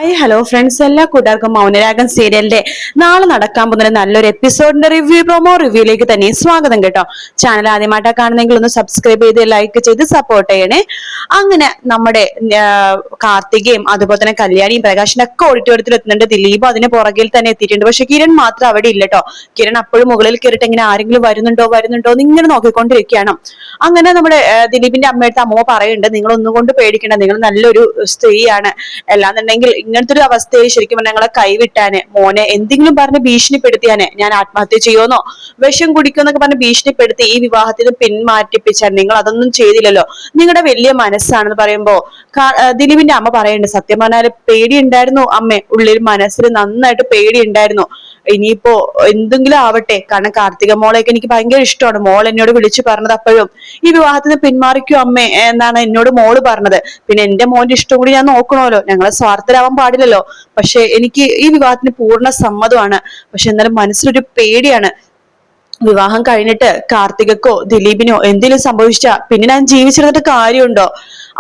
Hi hello friends, എല്ലാ കൂട്ടുകാർക്കും മൗനരാഗം സീരിയലിന്റെ നാളെ നടക്കാൻ പോകുന്ന നല്ലൊരു എപ്പിസോഡിന്റെ പ്രൊമോ റിവ്യൂയിലേക്ക് തന്നെ സ്വാഗതം കേട്ടോ. ചാനൽ ആദ്യമായിട്ടാണ് കാണുന്നെങ്കിൽ ഒന്ന് സബ്സ്ക്രൈബ് ചെയ്ത് ലൈക്ക് ചെയ്ത് സപ്പോർട്ട് ചെയ്യണേ. അങ്ങനെ നമ്മുടെ കാർത്തികയും അതുപോലെ തന്നെ കല്യാണിയും പ്രകാശിന്റെ ഒക്കെ ഓഡിറ്റോറിയത്തിൽ എത്തുന്നുണ്ട്. ദിലീപ് അതിന് പുറകിൽ തന്നെ എത്തിയിട്ടുണ്ട്. പക്ഷെ കിരൺ മാത്രം അവിടെ ഇല്ല കേട്ടോ. കിരൺ അപ്പോഴും മുകളിൽ കയറിയിട്ട് ഇങ്ങനെ ആരെങ്കിലും വരുന്നുണ്ടോ എന്ന് ഇങ്ങനെ നോക്കിക്കൊണ്ടിരിക്കുകയാണ്. അങ്ങനെ നമ്മുടെ ദിലീപിന്റെ അമ്മയടുത്ത് അമ്മ പറയുന്നുണ്ട്, നിങ്ങൾ ഒന്നും കൊണ്ട് പേടിക്കണ്ട, നിങ്ങൾ നല്ലൊരു സ്ത്രീയാണ്, അല്ലാന്നുണ്ടെങ്കിൽ ഇങ്ങനത്തെ ഒരു അവസ്ഥയിൽ ശരിക്കും പറഞ്ഞാൽ ഞങ്ങളെ കൈവിട്ടാനെ, മോനെ എന്തെങ്കിലും പറഞ്ഞ് ഭീഷണിപ്പെടുത്തിയാനെ ഞാൻ ആത്മഹത്യ ചെയ്യുമെന്നോ വിഷം കുടിക്കുമെന്നൊക്കെ പറഞ്ഞ് ഭീഷണിപ്പെടുത്തി ഈ വിവാഹത്തിൽ പിന്മാറ്റിപ്പിച്ചാൽ നിങ്ങൾ അതൊന്നും ചെയ്തില്ലല്ലോ, നിങ്ങളുടെ വലിയ മനസ്സാണെന്ന് പറയുമ്പോ ദിലീപിന്റെ അമ്മ പറയുന്നുണ്ട്, സത്യം പറഞ്ഞാല് പേടിയുണ്ടായിരുന്നു അമ്മേ, ഉള്ളിൽ മനസ്സിൽ നന്നായിട്ട് പേടിയുണ്ടായിരുന്നു. ഇനിയിപ്പോ എന്തെങ്കിലും ആവട്ടെ, കാരണം കാർത്തിക മോളെയൊക്കെ എനിക്ക് ഭയങ്കര ഇഷ്ടമാണ്. മോൾ എന്നോട് വിളിച്ചു പറഞ്ഞത് അപ്പോഴും ഈ വിവാഹത്തിന് പിന്മാറിക്കോ അമ്മേ എന്നാണ് എന്നോട് മോള് പറഞ്ഞത്. പിന്നെ എന്റെ മോന്റെ ഇഷ്ടം കൂടി ഞാൻ നോക്കണമല്ലോ, ഞങ്ങളെ സ്വാർത്ഥരാവാൻ പാടില്ലല്ലോ. പക്ഷെ എനിക്ക് ഈ വിവാഹത്തിന് പൂർണ്ണ സമ്മതമാണ്. പക്ഷെ എന്നാലും മനസ്സിലൊരു പേടിയാണ്, വിവാഹം കഴിഞ്ഞിട്ട് കാർത്തികക്കോ ദിലീപിനോ എന്തെങ്കിലും സംഭവിച്ചാ പിന്നെ ഞാൻ ജീവിച്ചിരുന്നിട്ട് കാര്യമുണ്ടോ?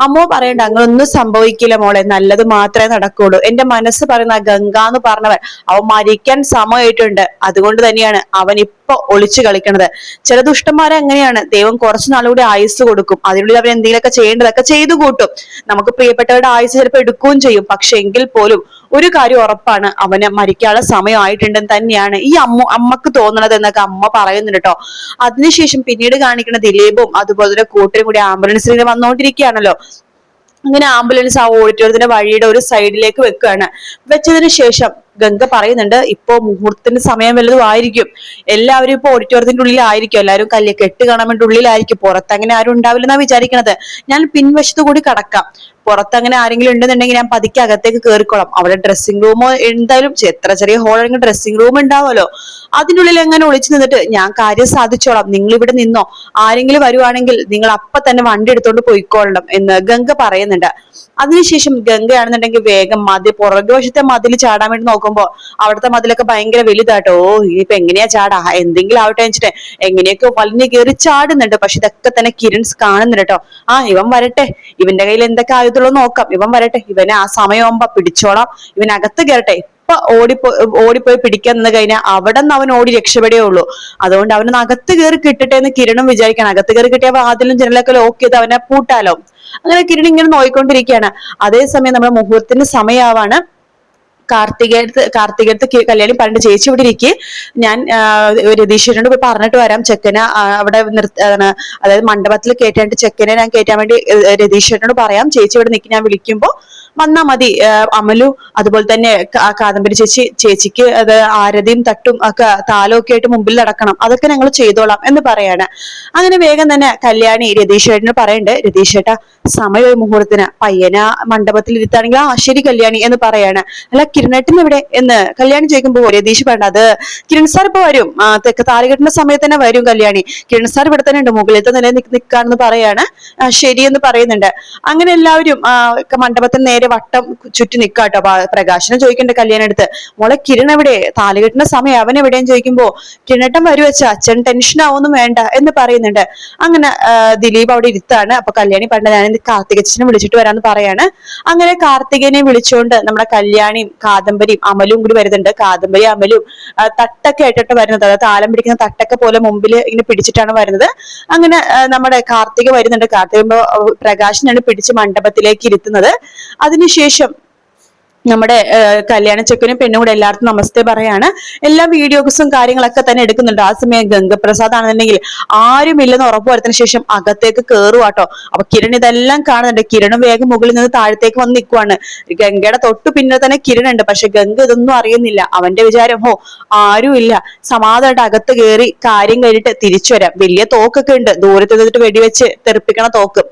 അമ്മോ പറയണ്ട, അങ്ങനൊന്നും സംഭവിക്കില്ല മോളെ, നല്ലത് മാത്രമേ നടക്കുള്ളൂ. എന്റെ മനസ്സ് പറയുന്ന ഗംഗ എന്ന് പറഞ്ഞവൻ അവൻ മരിക്കാൻ സമയമായിട്ടുണ്ട്. അതുകൊണ്ട് തന്നെയാണ് അവൻ ഇപ്പൊ ഒളിച്ചു കളിക്കണത്. ചില ദുഷ്ടന്മാരെ അങ്ങനെയാണ്, ദൈവം കുറച്ചു നാളുകൂടി ആയുസ് കൊടുക്കും, അതിനുള്ളിൽ അവൻ എന്തെങ്കിലുമൊക്കെ ചെയ്യേണ്ടതൊക്കെ ചെയ്തു കൂട്ടും. നമുക്ക് പ്രിയപ്പെട്ടവരുടെ ആയുസ് ചിലപ്പോൾ എടുക്കുകയും ചെയ്യും. പക്ഷെ എങ്കിൽ പോലും ഒരു കാര്യം ഉറപ്പാണ്, അവന് മരിക്കാനുള്ള സമയമായിട്ടുണ്ടെന്ന് തന്നെയാണ് ഈ അമ്മക്ക് തോന്നണത് എന്നൊക്കെ അമ്മ പറയുന്നുണ്ട് കേട്ടോ. അതിനുശേഷം പിന്നീട് കാണിക്കുന്ന ദിലീപും അതുപോലെ തന്നെ കൂട്ടരും കൂടി ആംബുലൻസിൽ ഇങ്ങനെ വന്നുകൊണ്ടിരിക്കുകയാണല്ലോ. അങ്ങനെ ആംബുലൻസ് ആ ഓഡിറ്റോറിയത്തിന്റെ വഴിയുടെ ഒരു സൈഡിലേക്ക് വെക്കുകയാണ്. വെച്ചതിന് ശേഷം ഗംഗ പറയുന്നുണ്ട്, ഇപ്പോ മുഹൂർത്തത്തിന്റെ സമയം വല്ലതും ആയിരിക്കും, എല്ലാവരും ഇപ്പൊ ഓഡിറ്റോറിയത്തിന്റെ ഉള്ളിലായിരിക്കും, എല്ലാവരും കെട്ട് കാണാൻ വേണ്ടി ഉള്ളിലായിരിക്കും, പുറത്ത് അങ്ങനെ ആരും ഉണ്ടാവില്ലെന്നാ വിചാരിക്കണത്. ഞാൻ പിൻവശത്ത് കൂടി കടക്കാം, പുറത്ത് അങ്ങനെ ആരെങ്കിലും ഉണ്ടെന്നുണ്ടെങ്കിൽ ഞാൻ പതുക്കെ അകത്തേക്ക് കയറിക്കോളാം. അവിടെ ഡ്രസ്സിംഗ് റൂമോ എന്തായാലും എത്ര ചെറിയ ഹോളാണെങ്കിൽ ഡ്രസ്സിംഗ് റൂം ഉണ്ടാവുമല്ലോ, അതിനുള്ളിൽ എങ്ങനെ ഒളിച്ചു നിന്നിട്ട് ഞാൻ കാര്യം സാധിച്ചോളാം, നിങ്ങൾ ഇവിടെ നിന്നോ, ആരെങ്കിലും വരുവാണെങ്കിൽ നിങ്ങൾ അപ്പൊ തന്നെ വണ്ടി എടുത്തോണ്ട് പോയിക്കോളണം എന്ന് ഗംഗ പറയുന്നുണ്ട്. അതിനുശേഷം ഗംഗയാണെന്നുണ്ടെങ്കിൽ വേഗം പുറകുവശത്തെ മതിൽ ചാടാൻ വേണ്ടി നോക്കുമ്പോ അവിടുത്തെ മതിലൊക്കെ ഭയങ്കര വലുതാട്ടോ. ഇനിയിപ്പൊ എങ്ങനെയാ ചാടാ, എന്തെങ്കിലും ആവട്ടെ വെച്ചിട്ട് എങ്ങനെയൊക്കെ വലിഞ്ഞു കയറി ചാടുന്നുണ്ട്. പക്ഷെ ഇതൊക്കെ തന്നെ കിരൺസ് കാണുന്നുണ്ട് കേട്ടോ. ഇവൻ വരട്ടെ, ഇവന്റെ കയ്യിൽ എന്തൊക്കെ ആയുധമുള്ളൂ നോക്കാം, ഇവൻ വരട്ടെ, ഇവനെ ആ സമയമാകുമ്പോ പിടിച്ചോളാം, ഇവനകത്ത് കയറട്ടെ. ഇപ്പൊ ഓടിപ്പോയി പിടിക്കാൻ നിന്ന് കഴിഞ്ഞാൽ അവിടെ നിന്ന് അവൻ ഓടി രക്ഷപ്പെടുകയേ ഉള്ളൂ. അതുകൊണ്ട് അവന് അകത്ത് കയറി കിട്ടട്ടെ എന്ന് കിരണും വിചാരിക്കണം. അകത്ത് കയറി കിട്ടിയ വാതിലും ജനലൊക്കെ ലോക്ക് ചെയ്ത് അവനെ പൂട്ടാലോ. അങ്ങനെ കിരൺ ഇങ്ങനെ നോയിക്കൊണ്ടിരിക്കുകയാണ്. അതേസമയം നമ്മുടെ മുഹൂർത്തത്തിന് സമയമാവാണ്. കാർത്തികടുത്ത് കല്യാണി പറഞ്ഞിട്ട്, ചേച്ചി ഇവിടെ ഇരിക്കെ, ഞാൻ രതീശ്വരനോട് പോയി പറഞ്ഞിട്ട് വരാം, ചെക്കനെ അവിടെ അതായത് മണ്ഡപത്തിൽ കയറ്റാണ്ട് ചെക്കനെ ഞാൻ കയറ്റാൻ വേണ്ടി രതീശ്വരനോട് പറയാം, ചേച്ചി ഇവിടെ നിൽക്കി, ഞാൻ വിളിക്കുമ്പോ വന്നാ മതി. അമലു അതുപോലെ തന്നെ കാദംബരി ചേച്ചിക്ക് അത് ആരതിയും തട്ടും ഒക്കെ താലവും ഒക്കെ ആയിട്ട് മുമ്പിൽ നടക്കണം, അതൊക്കെ ഞങ്ങൾ ചെയ്തോളാം എന്ന് പറയാണ്. അങ്ങനെ വേഗം തന്നെ കല്യാണി രതീശ്വരനോട് പറയണ്ട്, രതീശ്വരേട്ടാ സമയമായി മുഹൂർത്തത്തിന്, പയ്യന മണ്ഡപത്തിൽ ഇരുത്താണെങ്കിൽ ശരി കല്യാണി എന്ന് പറയാണ്. അല്ല കിരണേട്ടൻ എവിടെ എന്ന് കല്യാണി ചോദിക്കുമ്പോ രതീഷ് പറഞ്ഞത്, അത് കിരൺ സാർ ഇപ്പൊ വരും, താലികെട്ടുന്ന സമയത്ത് തന്നെ വരും കല്യാണി, കിരൺ സാർ ഇവിടെ തന്നെ ഉണ്ട്, മുകളിലത്തെ നിലയിൽ നിൽക്കാണെന്ന് പറയാണ്. ശരി എന്ന് പറയുന്നുണ്ട്. അങ്ങനെ എല്ലാവരും മണ്ഡപത്തിന് നേരെ വട്ടം ചുറ്റി നിൽക്കാട്ടോ. പ്രകാശനെ ചോദിക്കണ്ട കല്യാണം എടുത്ത്, മോളെ കിരൺ എവിടെ, താലികെട്ടുന്ന സമയം അവൻ എവിടെയെന്ന് ചോദിക്കുമ്പോ കിരണേട്ടൻ വരും വെച്ച അച്ഛൻ ടെൻഷൻ ആവൊന്നും വേണ്ട എന്ന് പറയുന്നുണ്ട്. അങ്ങനെ ദിലീപ് അവിടെ ഇരുത്താണ്. അപ്പൊ കല്യാണി പറഞ്ഞ ഞാൻ കാർത്തികച്ചനെ വിളിച്ചിട്ട് വരാന്ന് പറയാണ്. അങ്ങനെ കാർത്തികനെ വിളിച്ചുകൊണ്ട് നമ്മുടെ കല്യാണിയും കാദംബരിയും അമലും കൂടി വരുന്നുണ്ട്. കാദംബരി അമലും തട്ടൊക്കെ ആയിട്ടിട്ട് വരുന്നത്, അതായത് താലം പിടിക്കുന്ന തട്ടൊക്കെ പോലെ മുമ്പിൽ ഇങ്ങനെ പിടിച്ചിട്ടാണ് വരുന്നത്. അങ്ങനെ നമ്മുടെ കാർത്തിക വരുന്നുണ്ട്. കാർത്തിക പ്രകാശനാണ് പിടിച്ച് മണ്ഡപത്തിലേക്ക് ഇരുത്തുന്നത്. അതിനുശേഷം നമ്മുടെ കല്യാണ ചെക്കനും പെണ്ണും കൂടെ എല്ലാവർക്കും നമസ്തേ പറയാണ്. എല്ലാ വീഡിയോസും കാര്യങ്ങളൊക്കെ തന്നെ എടുക്കുന്നുണ്ട്. ആ സമയം ഗംഗപ്രസാദ് ആണെന്നുണ്ടെങ്കിൽ ആരുമില്ലെന്ന് ഉറപ്പുവരുത്തിന് ശേഷം അകത്തേക്ക് കേറുവാട്ടോ. അപ്പൊ കിരൺ ഇതെല്ലാം കാണുന്നുണ്ട്. കിരണും വേഗം മുകളിൽ നിന്ന് താഴത്തേക്ക് വന്ന് നിൽക്കുവാണ്. ഗംഗയുടെ തൊട്ടു പിന്നെ തന്നെ കിരൺ ഉണ്ട്. പക്ഷെ ഗംഗ ഇതൊന്നും അറിയുന്നില്ല. അവന്റെ വിചാരം ആരുമില്ല, സമാധാനമായിട്ട് അകത്ത് കയറി കാര്യം കഴിഞ്ഞിട്ട് തിരിച്ചു വരാം. വലിയ തോക്കൊക്കെ ഉണ്ട്, ദൂരത്ത് നിന്നിട്ട് വെടിവെച്ച് തെറിപ്പിക്കണ തോക്ക്.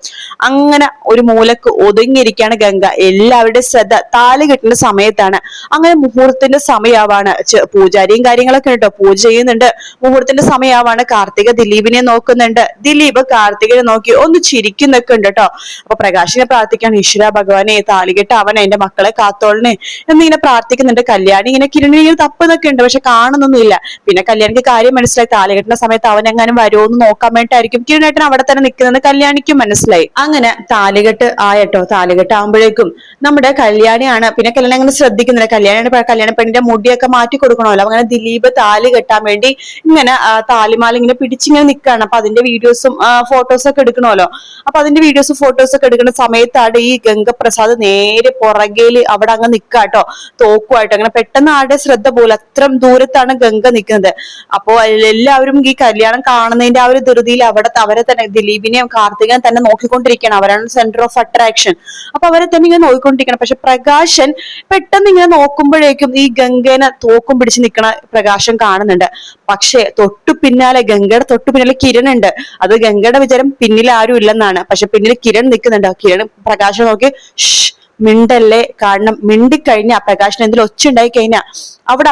അങ്ങനെ ഒരു മൂലക്ക് ഒതുങ്ങിയിരിക്കുകയാണ് ഗംഗ. എല്ലാവരുടെ ശ്രദ്ധ താലി കിട്ടുന്ന സമയത്താണ്. അങ്ങനെ മുഹൂർത്തത്തിന്റെ സമയമാവാണ്. പൂജാരിയും കാര്യങ്ങളൊക്കെ കേട്ടോ, പൂജ ചെയ്യുന്നുണ്ട്. മുഹൂർത്തത്തിന്റെ സമയമാവാണ്. കാർത്തിക ദിലീപിനെ നോക്കുന്നുണ്ട്. ദിലീപ് കാർത്തികനെ നോക്കി ഒന്ന് ചിരിക്കുന്നൊക്കെ ഉണ്ട് കേട്ടോ. അപ്പൊ പ്രകാശിനെ പ്രാർത്ഥിക്കാൻ, ഈശ്വര ഭഗവാനെ താലികെട്ട് അവനെ എന്റെ മക്കളെ കാത്തോളനെ എന്നിങ്ങനെ പ്രാർത്ഥിക്കുന്നുണ്ട്. കല്യാണി ഇങ്ങനെ കിരണിങ്ങനെ തപ്പുന്നൊക്കെ ഉണ്ട്, പക്ഷെ കാണുന്നൊന്നുമില്ല. പിന്നെ കല്യാണിക്ക് കാര്യം മനസ്സിലായി, താലികെട്ടുന്ന സമയത്ത് അവൻ എങ്ങാനും വരുമോ എന്ന് നോക്കാൻ വേണ്ടിയിട്ടായിരിക്കും കിരണേട്ടൻ അവിടെ തന്നെ നിൽക്കുന്നത് കല്യാണിക്കും മനസ്സിലായി. അങ്ങനെ താലികെട്ട് ആയട്ടോ. താലികെട്ട് ആകുമ്പോഴേക്കും നമ്മുടെ കല്യാണിയാണ് പിന്നെ ദിലീപിനെ കല്യാണം അങ്ങനെ ശ്രദ്ധിക്കുന്നില്ല. കല്യാണ പെണ്ണിന്റെ മുടിയൊക്കെ മാറ്റി കൊടുക്കണമല്ലോ. അങ്ങനെ ദിലീപ് താലി കെട്ടാൻ വേണ്ടി ഇങ്ങനെ താലിമാല ഇങ്ങനെ പിടിച്ചിങ്ങനെ നിൽക്കുകയാണ്. അപ്പൊ അതിന്റെ വീഡിയോസും ഫോട്ടോസും ഒക്കെ എടുക്കണമല്ലോ. അപ്പൊ അതിന്റെ വീഡിയോസും ഫോട്ടോസും ഒക്കെ എടുക്കുന്ന സമയത്താണ് ഈ ഗംഗപ്രസാദ് നേരെ പുറകേല് അവിടെ അങ്ങ് നിക്കാട്ടോ, തോക്കുമായിട്ട്. അങ്ങനെ പെട്ടെന്ന് ആരുടെ ശ്രദ്ധ പോലും, അത്ര ദൂരത്താണ് ഗംഗ നിൽക്കുന്നത്. അപ്പോ എല്ലാവരും ഈ കല്യാണം കാണുന്നതിന്റെ ആ ഒരു ധൃതിയിൽ അവരെ തന്നെ ദിലീപിനെയും കാർത്തികനെയും തന്നെ നോക്കിക്കൊണ്ടിരിക്കുകയാണ്. അവരാണ് സെന്റർ ഓഫ് അട്രാക്ഷൻ. അപ്പൊ അവരെ തന്നെ ഇങ്ങനെ നോക്കിക്കൊണ്ടിരിക്കണം. പക്ഷെ പ്രകാശൻ പെട്ടെന്ന് ഇങ്ങനെ നോക്കുമ്പോഴേക്കും ഈ ഗംഗേനെ തോക്കും പിടിച്ച് നിൽക്കണ പ്രകാശൻ കാണുന്നുണ്ട്. പക്ഷെ ഗംഗയുടെ തൊട്ടു പിന്നിലെ കിരൺ ഉണ്ട്. അത് ഗംഗയുടെ വിചാരം പിന്നിൽ ആരും ഇല്ലെന്നാണ്. പക്ഷെ പിന്നിൽ കിരൺ നിൽക്കുന്നുണ്ട്. കിരൺ പ്രകാശം നോക്കി മിണ്ടല്ലേ, കാരണം മിണ്ടിക്കഴിഞ്ഞ പ്രകാശന് എന്തെങ്കിലും ഒച്ചുണ്ടായി കഴിഞ്ഞാൽ അവിടെ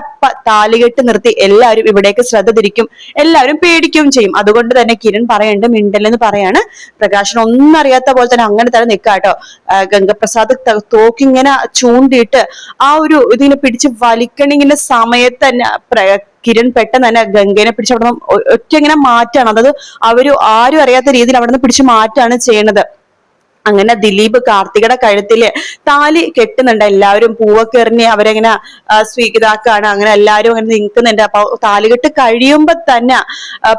താലികെട്ട് നിർത്തി എല്ലാവരും ഇവിടേക്ക് ശ്രദ്ധ തിരിക്കും, എല്ലാവരും പേടിക്കുകയും ചെയ്യും. അതുകൊണ്ട് തന്നെ കിരൺ പറയുന്നുണ്ട് മിണ്ടല്ലെന്ന് പറയാണ്. പ്രകാശൻ ഒന്നും അറിയാത്ത പോലെ തന്നെ അങ്ങനെ തന്നെ നിൽക്കാട്ടോ. ഗംഗപ്രസാദ് തോക്കിങ്ങനെ ചൂണ്ടിയിട്ട് ആ ഒരു ഇതിനെ പിടിച്ച് വലിക്കണിങ്ങിന്റെ സമയത്ത് തന്നെ കിരൺ പെട്ടെന്ന് തന്നെ ഗംഗേനെ പിടിച്ച് അവിടെ ഒറ്റ ഇങ്ങനെ മാറ്റാണ്. അതായത് ആരും അറിയാത്ത രീതിയിൽ അവിടെ നിന്ന് പിടിച്ച് മാറ്റാണ് ചെയ്യണത്. അങ്ങനെ ദിലീപ് കാർത്തികയുടെ കഴുത്തില് താലി കെട്ടുന്നുണ്ട്. എല്ലാവരും പൂവൊക്കെ എറിഞ്ഞ് അവരെങ്ങനെ സ്വീകരിക്കാണ്. അങ്ങനെ എല്ലാവരും അങ്ങനെ നിൽക്കുന്നുണ്ട്. അപ്പൊ താലികെട്ട് കഴിയുമ്പോ തന്നെ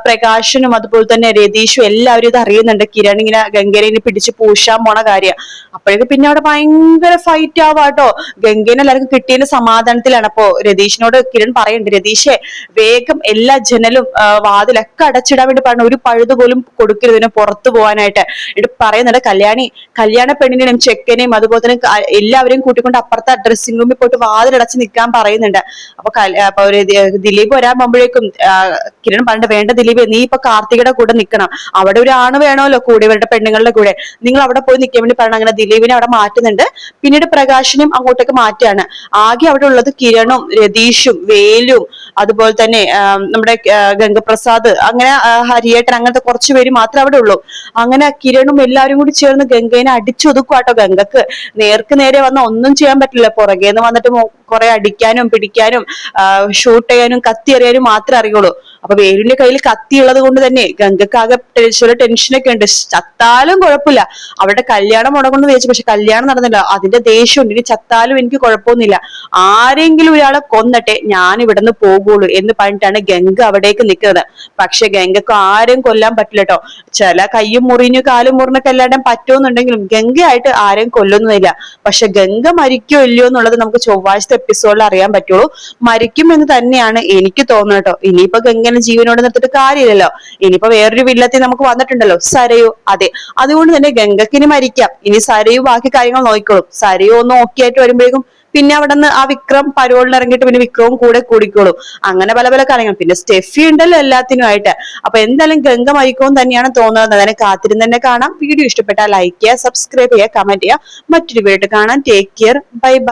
പ്രകാശനും അതുപോലെ തന്നെ രതീഷും എല്ലാവരും ഇത് അറിയുന്നുണ്ട്. കിരൺ ഇങ്ങനെ ഗംഗേനെ പിടിച്ച് പൂശാൻ പോണ കാര്യം. അപ്പോഴേക്കും പിന്നെ അവിടെ ഭയങ്കര ഫൈറ്റ് ആവാട്ടോ. ഗംഗേനെ എല്ലാവർക്കും കിട്ടിയതിന്റെ സമാധാനത്തിലാണ്. അപ്പോ രതീഷിനോട് കിരൺ പറയുന്നുണ്ട്, രതീഷെ വേഗം എല്ലാ ജനലും വാതിലൊക്കെ അടച്ചിടാൻ വേണ്ടി പറഞ്ഞു, ഒരു പഴുത് പോലും കൊടുക്കരുതിന് പുറത്തു പോകാനായിട്ട്. എന്നിട്ട് പറയുന്നുണ്ട് കല്യാണ പെണ്ണിനെയും ചെക്കനെയും അതുപോലെ തന്നെ എല്ലാവരെയും കൂട്ടിക്കൊണ്ട് അപ്പുറത്തെ ഡ്രസ്സിംഗ് റൂമിൽ പോയിട്ട് വാതിലടച്ച് നിൽക്കാൻ പറയുന്നുണ്ട്. അപ്പൊ ദിലീപ് വരാൻ പോകുമ്പോഴേക്കും കിരൺ പറഞ്ഞിട്ട്, വേണ്ട ദിലീപ്, നീ ഇപ്പൊ കാർത്തികയുടെ കൂടെ നിൽക്കണം, അവിടെ ഒരു ആണ് വേണമല്ലോ കൂടെ, ഇവരുടെ പെണ്ണുങ്ങളുടെ കൂടെ, നിങ്ങൾ അവിടെ പോയി നിൽക്കാൻ വേണ്ടി പറയണം. അങ്ങനെ ദിലീപിനെ അവിടെ മാറ്റുന്നുണ്ട്. പിന്നീട് പ്രകാശിനും അങ്ങോട്ടേക്ക് മാറ്റുകയാണ്. ആകെ അവിടെ ഉള്ളത് കിരണും രതീഷും വേലും അതുപോലെ തന്നെ നമ്മുടെ ഗംഗപ്രസാദ്, അങ്ങനെ ഹരിയേട്ടൻ, അങ്ങനത്തെ കുറച്ചു പേര് മാത്രമേ അവിടെ ഉള്ളൂ. അങ്ങനെ കിരണും എല്ലാവരും കൂടി ചേർന്ന് ഗംഗേനെ അടിച്ചൊതുക്കുവാട്ടോ. ഗംഗക്ക് നേർക്ക് നേരെ വന്ന ഒന്നും ചെയ്യാൻ പറ്റില്ല. പുറകേന്ന് വന്നിട്ട് കുറെ അടിക്കാനും പിടിക്കാനും ഷൂട്ട് ചെയ്യാനും കത്തി എറിയാനും മാത്രമേ അറിയുള്ളൂ. അപ്പൊ വേലുവിന്റെ കയ്യിൽ കത്തി ഉള്ളത് കൊണ്ട് തന്നെ ഗംഗക്ക് ആകെ ടെൻഷനൊക്കെ ഉണ്ട്. ചത്താലും കുഴപ്പമില്ല, അവിടെ കല്യാണം മുടങ്ങുന്നു വിചാരിച്ചു. പക്ഷെ കല്യാണം നടന്നില്ല. അതിന്റെ ദേഷ്യമുണ്ട്. ഇനി ചത്താലും എനിക്ക് കുഴപ്പമൊന്നുമില്ല, ആരെങ്കിലും ഒരാളെ കൊന്നട്ടെ, ഞാൻ ഇവിടുന്ന് പോകുള്ളൂ എന്ന് പറഞ്ഞിട്ടാണ് ഗംഗ അവിടേക്ക് നിൽക്കുന്നത്. പക്ഷെ ഗംഗക്ക് ആരും കൊല്ലാൻ പറ്റില്ല കേട്ടോ. ചില കയ്യും മുറിഞ്ഞു കാലും മുറിഞ്ഞൊക്കെ എല്ലാവരും പറ്റുമെന്നുണ്ടെങ്കിലും ഗംഗയായിട്ട് ആരെയും കൊല്ലുന്നില്ല. പക്ഷെ ഗംഗ മരിക്കോ ഇല്ലയോ എന്നുള്ളത് നമുക്ക് ചൊവ്വാഴ്ചത്തെ എപ്പിസോഡിൽ അറിയാൻ പറ്റുള്ളൂ. മരിക്കും എന്ന് തന്നെയാണ് എനിക്ക് തോന്നുന്നത് കേട്ടോ. ഇനിയിപ്പോ ഗംഗനെ ജീവനോട് നിർത്തിയിട്ട് കാര്യമില്ലല്ലോ. ഇനിയിപ്പോ വേറൊരു വില്ലത്തിൽ നമുക്ക് വന്നിട്ടുണ്ടല്ലോ, സരയു. അതെ, അതുകൊണ്ട് തന്നെ ഗംഗക്കിന് മരിക്കാം. ഇനി സരയു ബാക്കി കാര്യങ്ങൾ നോക്കിക്കോളും. സരയു ഒന്ന് ഓക്കെ ആയിട്ട് വരുമ്പോഴേക്കും പിന്നെ അവിടെ നിന്ന് ആ വിക്രം പരോളിൽ ഇറങ്ങിയിട്ട് പിന്നെ വിക്രവും കൂടെ കൂടിക്കോളും. അങ്ങനെ പല പല കാര്യങ്ങൾ. പിന്നെ സ്റ്റെഫി ഉണ്ടല്ലോ എല്ലാത്തിനുമായിട്ട്. അപ്പൊ എന്തായാലും ഗംഗ മരിക്കും തന്നെയാണ് തോന്നുന്നത്. അതിനെ കാത്തിരുന്ന് തന്നെ കാണാം. വീഡിയോ ഇഷ്ടപ്പെട്ടാൽ ലൈക്ക് ചെയ്യുക, സബ്സ്ക്രൈബ് ചെയ്യുക, കമന്റ് ചെയ്യുക. മറ്റൊരു വീഡിയോ കാണാൻ. Take care, bye bye.